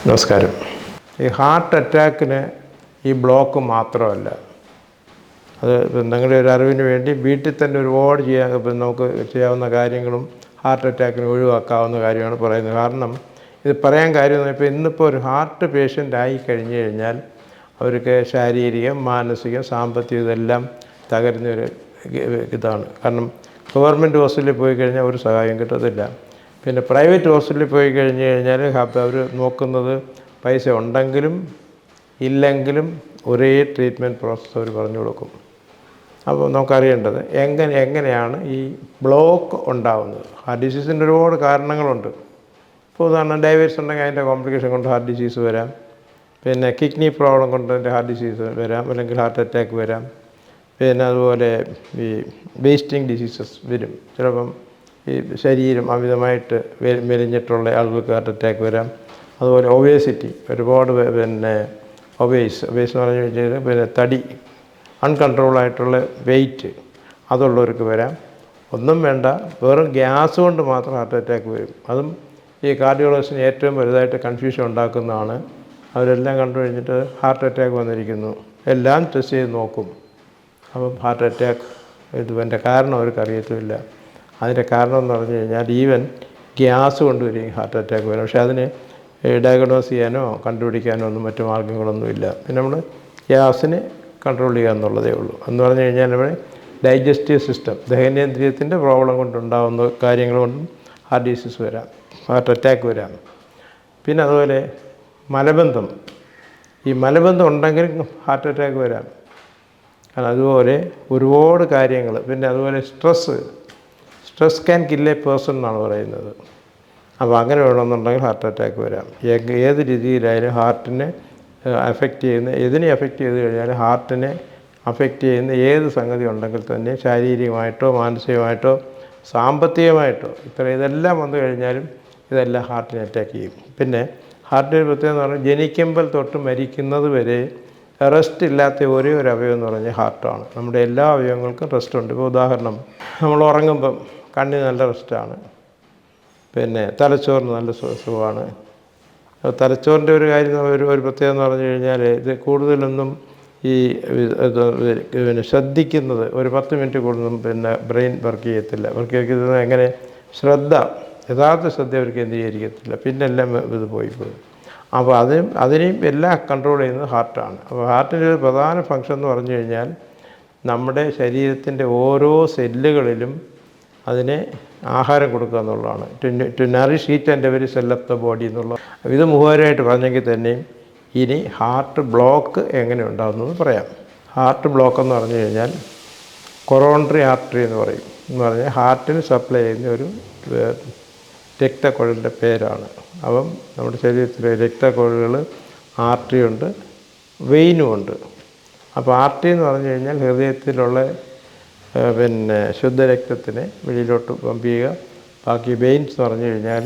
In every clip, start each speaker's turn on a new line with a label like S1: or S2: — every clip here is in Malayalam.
S1: നമസ്കാരം. ഈ ഹാർട്ട് അറ്റാക്കിന് ഈ ബ്ലോക്ക് മാത്രമല്ല, അത് നിങ്ങളുടെ ഒരു അറിവിന് വേണ്ടി വീട്ടിൽ തന്നെ ഒരുപാട് നമുക്ക് ചെയ്യാവുന്ന കാര്യങ്ങളും ഹാർട്ട് അറ്റാക്കിന് ഒഴിവാക്കാവുന്ന കാര്യമാണ് പറയുന്നത്. കാരണം ഇത് പറയാൻ കാര്യം ഇപ്പോൾ ഇന്നിപ്പോൾ ഒരു ഹാർട്ട് പേഷ്യൻ്റ് ആയി കഴിഞ്ഞു കഴിഞ്ഞാൽ അവർക്ക് ശാരീരികം, മാനസികം, സാമ്പത്തികം ഇതെല്ലാം തകരുന്നൊരു ഇതാണ്. കാരണം ഗവൺമെൻറ് ഹോസ്പിറ്റലിൽ പോയി കഴിഞ്ഞാൽ ഒരു സഹായം കിട്ടത്തില്ല. പിന്നെ പ്രൈവറ്റ് ഹോസ്പിറ്റലിൽ പോയി കഴിഞ്ഞ് കഴിഞ്ഞാൽ അവർ നോക്കുന്നത് പൈസ ഉണ്ടെങ്കിലും ഇല്ലെങ്കിലും ഒരേ ട്രീറ്റ്മെൻറ്റ് പ്രോസസ്സ് അവർ പറഞ്ഞു കൊടുക്കും. അപ്പോൾ നമുക്കറിയേണ്ടത് എങ്ങനെയാണ് ഈ ബ്ലോക്ക് ഉണ്ടാകുന്നത്. ഹാർട്ട് ഡിസീസിൻ്റെ ഒരുപാട് കാരണങ്ങളുണ്ട്. ഇപ്പോൾ ഉദാഹരണം ഡയബറ്റീസ് ഉണ്ടെങ്കിൽ അതിൻ്റെ കോംപ്ലിക്കേഷൻ കൊണ്ട് ഹാർട്ട് ഡിസീസ് വരാം. പിന്നെ കിഡ്നി പ്രോബ്ലം കൊണ്ട് അതിൻ്റെ ഹാർട്ട് ഡിസീസ് വരാം, അല്ലെങ്കിൽ ഹാർട്ട് അറ്റാക്ക് വരാം. പിന്നെ അതുപോലെ ഈ വേസ്റ്റിംഗ് ഡിസീസസ് വരും. ചിലപ്പം ഈ ശരീരം അമിതമായിട്ട് മെലിഞ്ഞിട്ടുള്ള ആളുകൾക്ക് ഹാർട്ട് അറ്റാക്ക് വരാം. അതുപോലെ ഒബേസിറ്റി, ഒരുപാട് ഒബേസ് എന്ന് പറഞ്ഞു കഴിഞ്ഞാൽ പിന്നെ തടി, അൺകൺട്രോളായിട്ടുള്ള വെയിറ്റ് അതുള്ളവർക്ക് വരാം. ഒന്നും വേണ്ട, വെറും ഗ്യാസ് കൊണ്ട് മാത്രം ഹാർട്ട് അറ്റാക്ക് വരും. അതും ഈ കാർഡിയോളജിസ്റ്റിന് ഏറ്റവും വലുതായിട്ട് കൺഫ്യൂഷൻ ഉണ്ടാക്കുന്നതാണ്. അവരെല്ലാം കണ്ടു കഴിഞ്ഞിട്ട് ഹാർട്ട് അറ്റാക്ക് വന്നിരിക്കുന്നു, എല്ലാം ടെസ്റ്റ് ചെയ്ത് നോക്കും. അപ്പം ഹാർട്ട് അറ്റാക്ക് ഇതിൻ്റെ കാരണം അവർക്ക് അറിയത്തുമില്ല. അതിൻ്റെ കാരണം എന്ന് പറഞ്ഞു കഴിഞ്ഞാൽ ഈവൻ ഗ്യാസ് കൊണ്ടുവരും ഹാർട്ട് അറ്റാക്ക് വരും. പക്ഷേ അതിന് ഡയഗ്നോസ് ചെയ്യാനോ കണ്ടുപിടിക്കാനോ ഒന്നും മറ്റു മാർഗ്ഗങ്ങളൊന്നുമില്ല. പിന്നെ നമ്മൾ ഗ്യാസിനെ കൺട്രോൾ ചെയ്യുക എന്നുള്ളതേ ഉള്ളൂ. എന്ന് പറഞ്ഞു കഴിഞ്ഞാൽ നമ്മുടെ ഡൈജസ്റ്റീവ് സിസ്റ്റം, ദഹനേന്ദ്രിയത്തിൻ്റെ പ്രോബ്ലം കൊണ്ടുണ്ടാകുന്ന കാര്യങ്ങൾ കൊണ്ടും ഹാർട്ട് ഡിസീസ് വരാം, ഹാർട്ട് അറ്റാക്ക് വരാം. പിന്നെ അതുപോലെ മലബന്ധം, ഈ മലബന്ധം ഉണ്ടെങ്കിൽ ഹാർട്ട് അറ്റാക്ക് വരാം. കാരണം അതുപോലെ ഒരുപാട് കാര്യങ്ങൾ. പിന്നെ അതുപോലെ stress can kill A person എന്നാണ് പറയുന്നത്. അപ്പോൾ അങ്ങനെ വേണമെന്നുണ്ടെങ്കിൽ ഹാർട്ട് അറ്റാക്ക് വരാം. ഏത് രീതിയിലായാലും ഹാർട്ടിനെ അഫക്റ്റ് ചെയ്യുന്ന, എതിനെ അഫക്റ്റ് ചെയ്ത് കഴിഞ്ഞാൽ ഹാർട്ടിനെ അഫക്റ്റ് ചെയ്യുന്ന ഏത് സംഗതി ഉണ്ടെങ്കിൽ തന്നെ ശാരീരികമായിട്ടോ മാനസികമായിട്ടോ സാമ്പത്തികമായിട്ടോ ഇതെല്ലാം വന്നു കഴിഞ്ഞാലും ഇതെല്ലാം ഹാർട്ടിനെ അറ്റാക്ക് ചെയ്യും. പിന്നെ ഹാർട്ടിൻ്റെ പ്രത്യേകത എന്ന് പറഞ്ഞാൽ ജനിക്കുമ്പോൾ തൊട്ട് മരിക്കുന്നത് വരെ റെസ്റ്റ് ഇല്ലാത്ത ഒരേ ഒരു അവയവം എന്ന് പറഞ്ഞാൽ ഹാർട്ടാണ്. നമ്മുടെ എല്ലാ അവയവങ്ങൾക്കും റെസ്റ്റ് ഉണ്ട്. ഇപ്പോൾ ഉദാഹരണം, നമ്മൾ ഉറങ്ങുമ്പം കണ്ണിന് നല്ല റെസ്റ്റാണ്, പിന്നെ തലച്ചോറിന് നല്ല സുഖമാണ്. തലച്ചോറിൻ്റെ ഒരു കാര്യം, ഒരു പ്രത്യേകത എന്ന് പറഞ്ഞു കഴിഞ്ഞാൽ ഇത് കൂടുതലൊന്നും ഈ പിന്നെ ശ്രദ്ധിക്കുന്നത് ഒരു 10 മിനിറ്റ് കൂടുതലും പിന്നെ ബ്രെയിൻ വർക്ക് ചെയ്യത്തില്ല. വർക്ക് ചെയ്യുന്നത് എങ്ങനെ യഥാർത്ഥ ശ്രദ്ധ അവർക്ക് കേന്ദ്രീകരിക്കത്തില്ല. പിന്നെ എല്ലാം ഇത് പോയി. അപ്പോൾ അതിനെയും എല്ലാം കൺട്രോൾ ചെയ്യുന്നത് ഹാർട്ടാണ്. അപ്പോൾ ഹാർട്ടിൻ്റെ ഒരു പ്രധാന ഫങ്ഷൻ എന്ന് പറഞ്ഞു കഴിഞ്ഞാൽ നമ്മുടെ ശരീരത്തിൻ്റെ ഓരോ സെല്ലുകളിലും അതിനെ ആഹാരം കൊടുക്കുക എന്നുള്ളതാണ്. To nourish each and every cell of the body എന്നുള്ള ഇത് മുഖേനയായിട്ട് പറഞ്ഞെങ്കിൽ തന്നെയും ഇനി ഹാർട്ട് ബ്ലോക്ക് എങ്ങനെ ഉണ്ടാകുന്നത് പറയാം. ഹാർട്ട് ബ്ലോക്ക് എന്ന് പറഞ്ഞു കഴിഞ്ഞാൽ കൊറോണറി ആർട്ടറി എന്ന് പറയും. എന്ന് പറഞ്ഞാൽ ഹാർട്ടിന് സപ്ലൈ ചെയ്യുന്ന ഒരു രക്തക്കുഴലിൻ്റെ പേരാണ്. അപ്പം നമ്മുടെ ശരീരത്തിലെ രക്തക്കുഴലുകൾ ആർട്ടറി ഉണ്ട്, വെയിനും ഉണ്ട്. അപ്പോൾ ആർട്ടറി എന്ന് പറഞ്ഞു കഴിഞ്ഞാൽ ഹൃദയത്തിലുള്ള പിന്നെ ശുദ്ധരക്തത്തിനെ വെളിയിലോട്ട് പമ്പ് ചെയ്യുക. ബാക്കി വെയിൻസ് എന്ന് പറഞ്ഞു കഴിഞ്ഞാൽ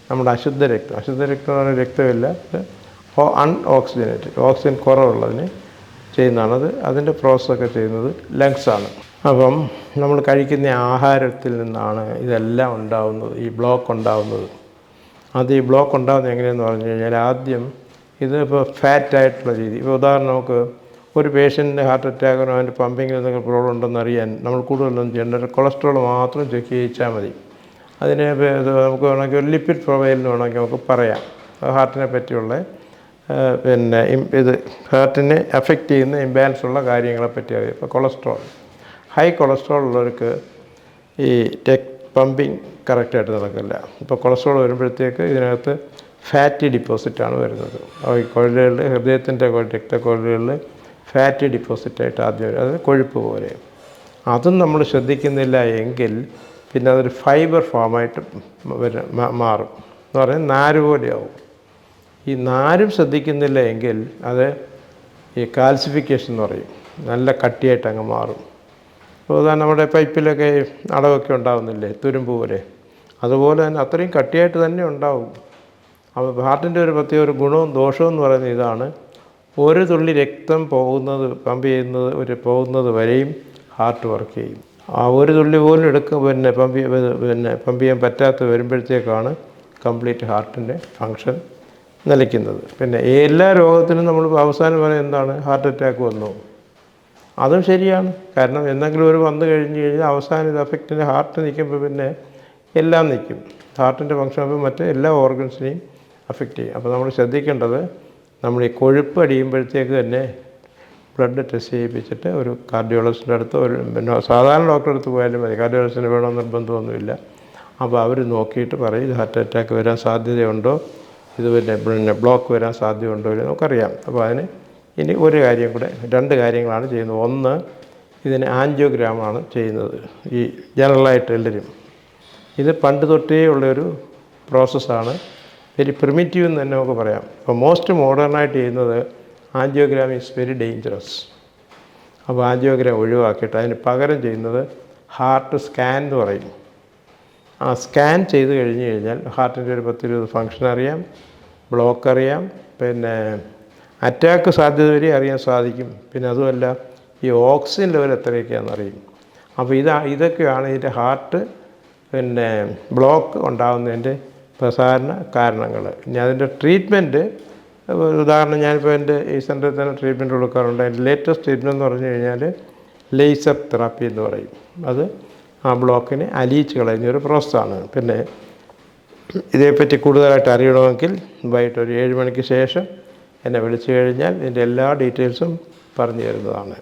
S1: നമ്മുടെ അശുദ്ധ രക്തം എന്ന് പറഞ്ഞാൽ രക്തമില്ല, അൺഓക്സിജനേറ്റഡ്, ഓക്സിജൻ കുറവുള്ളതിന് ചെയ്യുന്നതാണ്. അതിൻ്റെ പ്രോസസ്സൊക്കെ ചെയ്യുന്നത് ലങ്സാണ്. അപ്പം നമ്മൾ കഴിക്കുന്ന ആഹാരത്തിൽ നിന്നാണ് ഇതെല്ലാം ഉണ്ടാകുന്നത്, ഈ ബ്ലോക്ക് ഉണ്ടാകുന്നത്. ഈ ബ്ലോക്ക് ഉണ്ടാകുന്നത് എങ്ങനെയെന്ന് പറഞ്ഞു കഴിഞ്ഞാൽ ആദ്യം ഇതിപ്പോൾ ഫാറ്റായിട്ടുള്ള രീതി. ഇപ്പോൾ ഉദാഹരണം, നമുക്ക് ഒരു പേഷ്യൻറ്റിൻ്റെ ഹാർട്ട് അറ്റാക്കിനോ അതിൻ്റെ പമ്പിങ്ങിൽ എന്തെങ്കിലും പ്രോബ്ലം ഉണ്ടെന്ന് അറിയാൻ നമ്മൾ കൂടുതലൊന്നും ചെയ്യേണ്ട, കൊളസ്ട്രോൾ മാത്രം ചെക്ക് ചെയ്യിച്ചാൽ മതി. അതിനെ നമുക്ക് വേണമെങ്കിൽ ഒരു ലിപ്പിഡ് പ്രൊഫൈലിന് വേണമെങ്കിൽ നമുക്ക് പറയാം ഹാർട്ടിനെ പറ്റിയുള്ള പിന്നെ ഇത് ഹാർട്ടിനെ അഫക്റ്റ് ചെയ്യുന്ന ഇംബാലൻസ് ഉള്ള കാര്യങ്ങളെപ്പറ്റി അറിയാം. ഇപ്പോൾ ഹൈ കൊളസ്ട്രോൾ ഉള്ളവർക്ക് ഈ പമ്പിങ് കറക്റ്റായിട്ട് നടക്കില്ല. ഇപ്പോൾ കൊളസ്ട്രോൾ വരുമ്പോഴത്തേക്ക് ഇതിനകത്ത് ഫാറ്റി ഡിപ്പോസിറ്റാണ് വരുന്നത്. ഈ കുഴലുകളിൽ, ഹൃദയത്തിൻ്റെ രക്തക്കുഴലുകളിൽ ഫാറ്റി ഡിപ്പോസിറ്റായിട്ട് ആദ്യം വരും, അത് കൊഴുപ്പ് പോലെ. അതും നമ്മൾ ശ്രദ്ധിക്കുന്നില്ല എങ്കിൽ പിന്നെ അതൊരു ഫൈബർ ഫോമായിട്ട് മാറും. എന്ന് പറഞ്ഞാൽ നാര് പോലെയാവും. ഈ നാരും ശ്രദ്ധിക്കുന്നില്ല എങ്കിൽ അത് ഈ കാൽസിഫിക്കേഷൻ എന്ന് പറയും, നല്ല കട്ടിയായിട്ട് അങ്ങ് മാറും. അപ്പോൾ നമ്മുടെ പൈപ്പിലൊക്കെ അടവൊക്കെ ഉണ്ടാകുന്നില്ലേ, തുരുമ്പ് പോലെ, അതുപോലെ തന്നെ അത്രയും കട്ടിയായിട്ട് തന്നെ ഉണ്ടാവും. അപ്പോൾ ഹാർട്ടിൻ്റെ ഒരു പ്രത്യേക ഒരു ഗുണവും ദോഷവും എന്ന് പറയുന്നത് ഇതാണ്. ഒരു തുള്ളി രക്തം പമ്പ് ചെയ്യുന്നത് പോകുന്നത് വരെയും ഹാർട്ട് വർക്ക് ചെയ്യും. ആ ഒരു തുള്ളി പോലും പമ്പ് ചെയ്യാൻ പറ്റാത്ത വരുമ്പോഴത്തേക്കാണ് കംപ്ലീറ്റ് ഹാർട്ടിൻ്റെ ഫങ്ഷൻ നിലയ്ക്കുന്നത്. പിന്നെ എല്ലാ രോഗത്തിനും നമ്മൾ അവസാനം വരെ എന്താണ് ഹാർട്ട് അറ്റാക്ക് വന്നു, അതും ശരിയാണ്. കാരണം എന്തെങ്കിലും ഒരു വന്നു കഴിഞ്ഞ് കഴിഞ്ഞാൽ അവസാനം ഇത് എഫക്റ്റിൻ്റെ ഹാർട്ട് നിൽക്കുമ്പോൾ പിന്നെ എല്ലാം നിൽക്കും. ഹാർട്ടിൻ്റെ ഫങ്ഷൻ ആകുമ്പോൾ മറ്റ് എല്ലാ ഓർഗൻസിനെയും അഫക്റ്റ് ചെയ്യും. അപ്പോൾ നമ്മൾ ശ്രദ്ധിക്കേണ്ടത്, നമ്മൾ ഈ കൊഴുപ്പ് അടിയുമ്പോഴത്തേക്ക് തന്നെ ബ്ലഡ് ടെസ്റ്റ് ചെയ്യിപ്പിച്ചിട്ട് ഒരു കാർഡിയോളജിസ്റ്റിൻ്റെ അടുത്ത്, ഒരു പിന്നെ സാധാരണ ഡോക്ടറെ അടുത്ത് പോയാലും മതി, കാർഡിയോളജിസ്റ്റിന് വേണമെന്ന് നിർബന്ധമൊന്നുമില്ല. അപ്പോൾ അവർ നോക്കിയിട്ട് പറയും ഇത് ഹാർട്ട് അറ്റാക്ക് വരാൻ സാധ്യതയുണ്ടോ, ഇത് പിന്നെ ബ്ലോക്ക് വരാൻ സാധ്യതയുണ്ടോ എന്ന് നമുക്കറിയാം. അപ്പോൾ അതിന് ഇനി ഒരു കാര്യം കൂടെ, 2 കാര്യങ്ങളാണ് ചെയ്യുന്നത്. ഒന്ന്, ഇതിന് ആൻജിയോഗ്രാമാണ് ചെയ്യുന്നത് ഈ ജനറലായിട്ട് എല്ലാവരും. ഇത് പണ്ട് തൊട്ടേ ഉള്ളൊരു പ്രോസസ്സാണ്. വെരി പ്രിമിറ്റീവ് എന്ന് തന്നെ നമുക്ക് പറയാം. ഇപ്പോൾ മോസ്റ്റ് മോഡേണായിട്ട് ചെയ്യുന്നത് ആൻജിയോഗ്രാം ഈസ് വെരി ഡേഞ്ചറസ്. അപ്പോൾ ആൻജിയോഗ്രാം ഒഴിവാക്കിയിട്ട് അതിന് പകരം ചെയ്യുന്നത് ഹാർട്ട് സ്കാൻ എന്ന് പറയും. ആ സ്കാൻ ചെയ്ത് കഴിഞ്ഞ് കഴിഞ്ഞാൽ ഹാർട്ടിൻ്റെ ഒരു 10-20 ഫങ്ഷൻ അറിയാം, ബ്ലോക്ക് അറിയാം, പിന്നെ അറ്റാക്ക് സാധ്യത വരെ അറിയാൻ സാധിക്കും. പിന്നെ അതുമല്ല ഈ ഓക്സിജൻ ലെവൽ എത്രയൊക്കെയാണെന്ന് അറിയും. അപ്പോൾ ഇതൊക്കെയാണ് ഇതിൻ്റെ ഹാർട്ട് പിന്നെ ബ്ലോക്ക് ഉണ്ടാകുന്നതിൻ്റെ പ്രധാന കാരണങ്ങൾ. ഇനി അതിൻ്റെ ട്രീറ്റ്മെൻറ്റ്, ഉദാഹരണം ഞാനിപ്പോൾ എൻ്റെ ഈ സെൻ്ററിൽ തന്നെ ട്രീറ്റ്മെൻറ്റ് കൊടുക്കാറുണ്ട്. അതിൻ്റെ ലേറ്റസ്റ്റ് ട്രീറ്റ്മെൻറ്റ് എന്ന് പറഞ്ഞു കഴിഞ്ഞാൽ ലേസർ തെറാപ്പി എന്ന് പറയും. അത് ആ ബ്ലോക്കിനെ അലിയിച്ച് കളയുന്നൊരു പ്രോസസ്സാണ്. പിന്നെ ഇതേപ്പറ്റി കൂടുതലായിട്ട് അറിയണമെങ്കിൽ വൈകിട്ട് ഒരു 7 മണിക്ക് ശേഷം എന്നെ വിളിച്ചു കഴിഞ്ഞാൽ ഇതിൻ്റെ എല്ലാ ഡീറ്റെയിൽസും പറഞ്ഞു തരുന്നതാണ്.